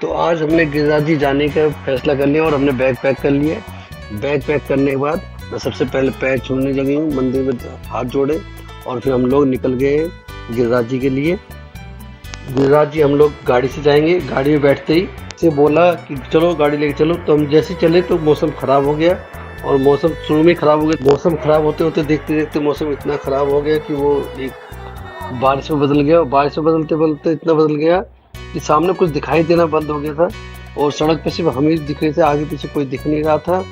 तो आज हमने गिरिराज जी जाने का फैसला कर लिया और हमने बैग पैक कर लिया। बैग पैक करने के बाद मैं सबसे पहले पैर छूने लगी हूँ, मंदिर में हाथ जोड़े और फिर हम लोग निकल गए गिरिराज जी के लिए। गिरिराज जी हम लोग गाड़ी से जाएंगे। गाड़ी में बैठते ही से बोला कि चलो गाड़ी लेके चलो। तो हम जैसे चले तो मौसम ख़राब हो गया और मौसम शुरू में ख़राब हो गया। मौसम ख़राब होते होते देखते देखते मौसम इतना ख़राब हो गया कि वो एक बारिश में बदल गया। और बारिश में बदलते बदलते इतना बदल गया कि सामने कुछ दिखाई देना बंद हो गया था और सड़क पे सिर्फ हम ही दिख रहे थे, आगे पीछे कोई दिख नहीं रहा था।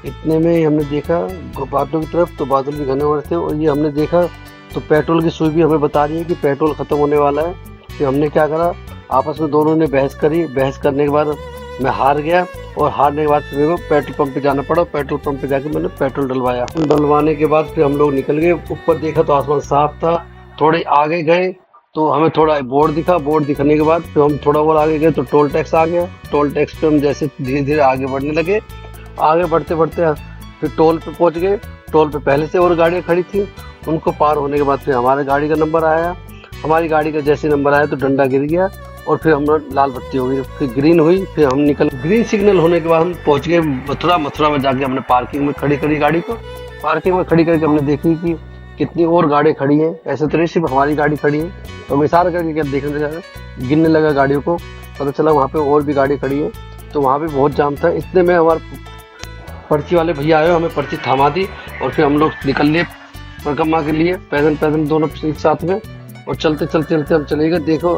इतने में हमने देखा बादलों की तरफ, तो बादल भी घने हो रहे थे और ये हमने देखा तो पेट्रोल की सुई भी हमें बता रही है कि पेट्रोल ख़त्म होने वाला है। फिर हमने क्या करा, आपस में दोनों ने बहस करी। बहस करने के बाद मैं हार गया और हारने के बाद फिर मेरे को पेट्रोल पंप पे जाना पड़ा। पेट्रोल पंप पे जाके मैंने पेट्रोल डलवाया। डलवाने के बाद फिर हम लोग निकल गए। ऊपर देखा तो आसमान साफ था। थोड़े आगे गए तो हमें थोड़ा बोर्ड दिखा। बोर्ड दिखने के बाद फिर हम थोड़ा और आगे गए तो टोल टैक्स आ गया। टोल टैक्स पे हम जैसे धीरे धीरे आगे बढ़ने लगे। आगे बढ़ते बढ़ते फिर टोल पे पहुंच गए। टोल पे पहले से और गाड़ियाँ खड़ी थी। उनको पार होने के बाद फिर हमारे गाड़ी का नंबर आया। हमारी गाड़ी का जैसे नंबर आया तो डंडा गिर गया और फिर हम लाल बत्ती हो गई, फिर ग्रीन हुई। फिर हम निकल, ग्रीन सिग्नल होने के बाद हम पहुंच गए मथुरा। मथुरा में जाके हमने पार्किंग में खड़ी करी गाड़ी को। पार्किंग में खड़ी करके हमने देखी कि कितनी और गाड़ी खड़ी है। ऐसे तो नहीं सिर्फ हमारी गाड़ी खड़ी है। तो हम इशारा करके क्या देखने लगा, गिनने लगा गाड़ियों को। पता चला वहाँ पे और भी गाड़ी खड़ी है। तो वहाँ पे बहुत जाम था। इतने में हमारे पर्ची वाले भैया आए, हमें पर्ची थमा दी और फिर हम लोग निकल लिए परिक्रमा के लिए। पैदल पैदल दोनों एक साथ में और चलते चलते चलते हम चले गए। देखो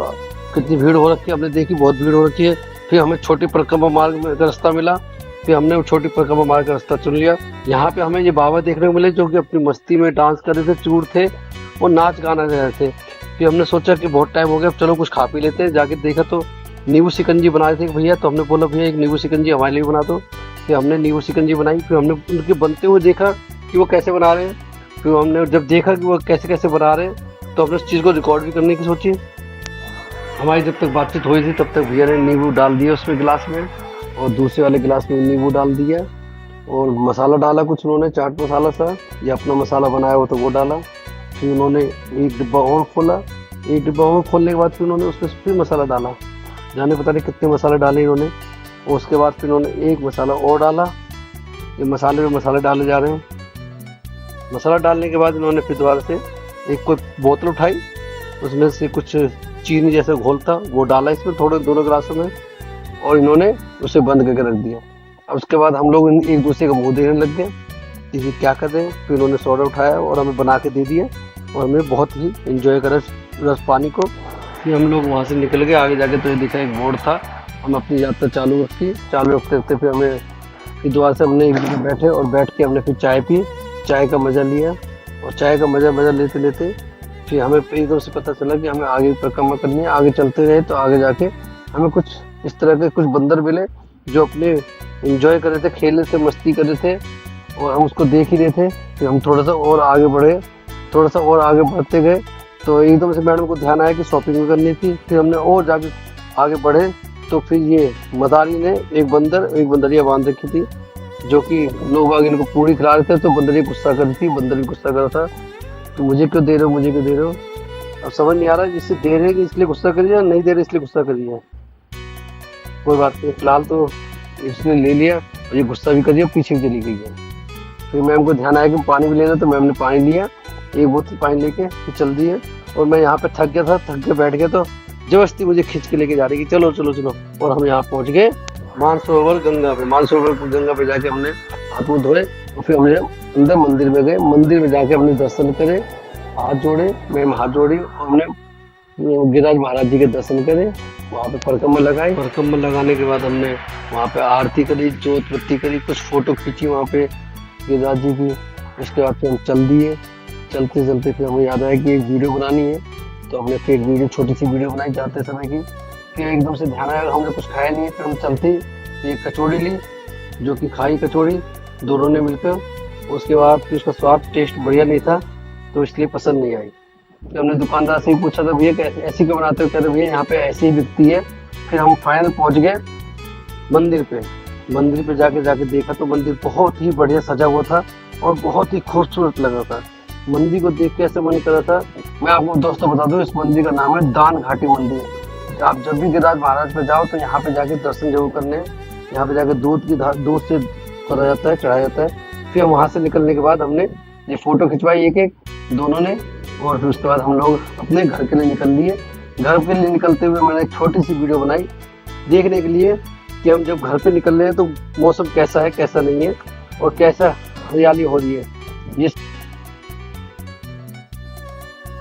कितनी भीड़ हो रखी है। हमने देखी बहुत भीड़ हो रखी है। फिर हमें छोटी परिक्रमा मार्ग का रास्ता मिला। फिर हमने वो छोटी परिक्रमा मार्ग का रास्ता चुन लिया। यहाँ पे हमें ये बाबा देखने को मिले जो कि अपनी मस्ती में डांस कर रहे थे, चूर थे और नाच गाना रहे थे। फिर हमने सोचा कि बहुत टाइम हो गया, चलो कुछ खा पी लेते हैं। जाके देखा तो नींबू शिकंजी बना रहे थे भैया। तो हमने बोला भैया एक नींबू शिकंजी हमारे लिए बना दो। फिर हमने नींबू शिकंजी बनाई। फिर हमने उनके बनते हुए देखा कि वो कैसे बना रहे हैं। फिर हमने जब देखा कि वो कैसे कैसे बना रहे हैं तो हमने उस चीज़ को रिकॉर्ड भी करने की सोची। हमारी जब तक बातचीत हुई थी तब तक भैया ने नींबू डाल दिया उसमें गिलास में और दूसरे वाले गिलास में नींबू डाल दिया और मसाला डाला कुछ उन्होंने, चाट मसाला सा या अपना मसाला बनाया हो तो वो डाला। फिर उन्होंने एक डिब्बा और खोला। एक डिब्बा और खोलने के बाद फिर उन्होंने उसमें फिर मसाला डाला। जाने पता नहीं कितने मसाले डाले इन्होंने। और उसके बाद फिर उन्होंने एक मसाला और डाला। ये मसाले में मसाले डाले जा रहे हैं। मसाला डालने के बाद इन्होंने फिर दोबारा से एक कोई बोतल उठाई, उसमें से कुछ चीनी जैसा घोल था वो डाला इसमें थोड़े दोनों गिलासों में और इन्होंने उसे बंद करके रख दिया। अब उसके बाद हम लोग एक दूसरे का मुंह देखने लग गए कि क्या कर रहे हैं। फिर उन्होंने सोडा उठाया और हमें बना के दे दिया और हमने बहुत ही इंजॉय करा रस पानी को। फिर हम लोग वहाँ से निकल गए। आगे जाके तो ये दिखा एक बोर्ड था। हम अपनी यात्रा चालू रखी। चालू रखते रखते फिर हमें फिर दोबारा से हमने एक जगह बैठे और बैठ के हमने फिर चाय पी। चाय का मज़ा लिया और चाय का मज़ा लेते लेते फिर हमें एकदम से पता चला कि हमें आगे परिक्रमा करनी है। आगे चलते रहे तो आगे जाके हमें कुछ इस तरह के कुछ बंदर मिले जो अपने एंजॉय कर रहे थे, खेल रहे थे, मस्ती कर रहे थे और हम उसको देख ही रहे थे। फिर हम थोड़ा सा और आगे बढ़े, थोड़ा सा और आगे बढ़ते गए तो एकदम से मैडम को ध्यान आया कि शॉपिंग भी करनी थी। फिर हमने और जाके आगे बढ़े तो फिर ये मदारी ने एक बंदरिया बांध रखी थी जो कि लोग बाग इनको पूरी खिला रहे थे। तो बंदरिया गुस्सा कर रही थी, बंदर भी गुस्सा कर रहा था तो मुझे क्यों दे रहे हो, मुझे क्यों दे रहे हो। अब समझ नहीं आ रहा जिससे दे रहे कि इसलिए गुस्सा करिए या नहीं दे रहे इसलिए गुस्सा करिए। कोई बात नहीं, फिलहाल तो इसने ले लिया और ये गुस्सा भी करिए, पीछे भी चली गई है। फिर मैम को ध्यान आया कि पानी भी लेना, तो मैम ने पानी लिया, एक बोतल पानी लेके फिर चल दी है। और मैं यहाँ पे थक गया था, थक के बैठ गया तो जबरदस्ती मुझे खींच के लेके जा रही कि चलो चलो चलो। और हम यहाँ पहुँच गए मानसरोवर गंगा पे। मानसरोवर गंगा पे जाके हमने हाथ मुँह धोए और फिर हमने अंदर मंदिर में गए। मंदिर में जाके हमने दर्शन करे, हाथ जोड़े, मैम हाथ जोड़ी और हमने गिरिराज महाराज जी के दर्शन करे। वहाँ पे परिक्रमा लगाई। परिक्रमा लगाने के बाद हमने वहाँ पे आरती करी, जोत बत्ती करी, कुछ फोटो खींची वहाँ पे गिरिराज जी की। उसके बाद फिर हम चल दिए। चलते चलते फिर हमें याद आया कि एक वीडियो बनानी है तो हमने फिर एक वीडियो, छोटी सी वीडियो बनाई जाते समय की। फिर एकदम से ध्यान आया हमने कुछ खाया नहीं है। फिर हम चलते एक कचौड़ी ली जो कि खाई कचौड़ी दोनों ने मिलकर। उसके बाद फिर उसका स्वाद टेस्ट बढ़िया नहीं था तो इसलिए पसंद नहीं आई। फिर हमने दुकानदार से ही पूछा था भैया कैसे ऐसी क्यों बनाते हो, कहते भैया यहाँ पे ऐसी ही बिकती है। फिर हम फाइनल पहुँच गए मंदिर पे। मंदिर पे जाके देखा तो मंदिर बहुत ही बढ़िया सजा हुआ था और बहुत ही खूबसूरत लगा था। मंदिर को देख के ऐसे मन कर रहा था। मैं आपको दोस्तों बता दूं, इस मंदिर का नाम है दान घाटी मंदिर। आप जब भी गिरिराज महाराज पे जाओ तो यहाँ पे जाके दर्शन जरूर करने हैं। यहाँ पे जाके दूध से करा जाता है, चढ़ाया जाता है। फिर वहाँ से निकलने के बाद हमने ये फोटो खिंचवाई एक दोनों ने, और फिर उसके बाद हम लोग अपने घर के लिए निकल लिए। घर के लिए निकलते हुए मैंने एक छोटी सी वीडियो बनाई देखने के लिए कि हम जब घर पे निकल रहे हैं तो मौसम कैसा है कैसा नहीं है और कैसा हरियाली हो रही है। ये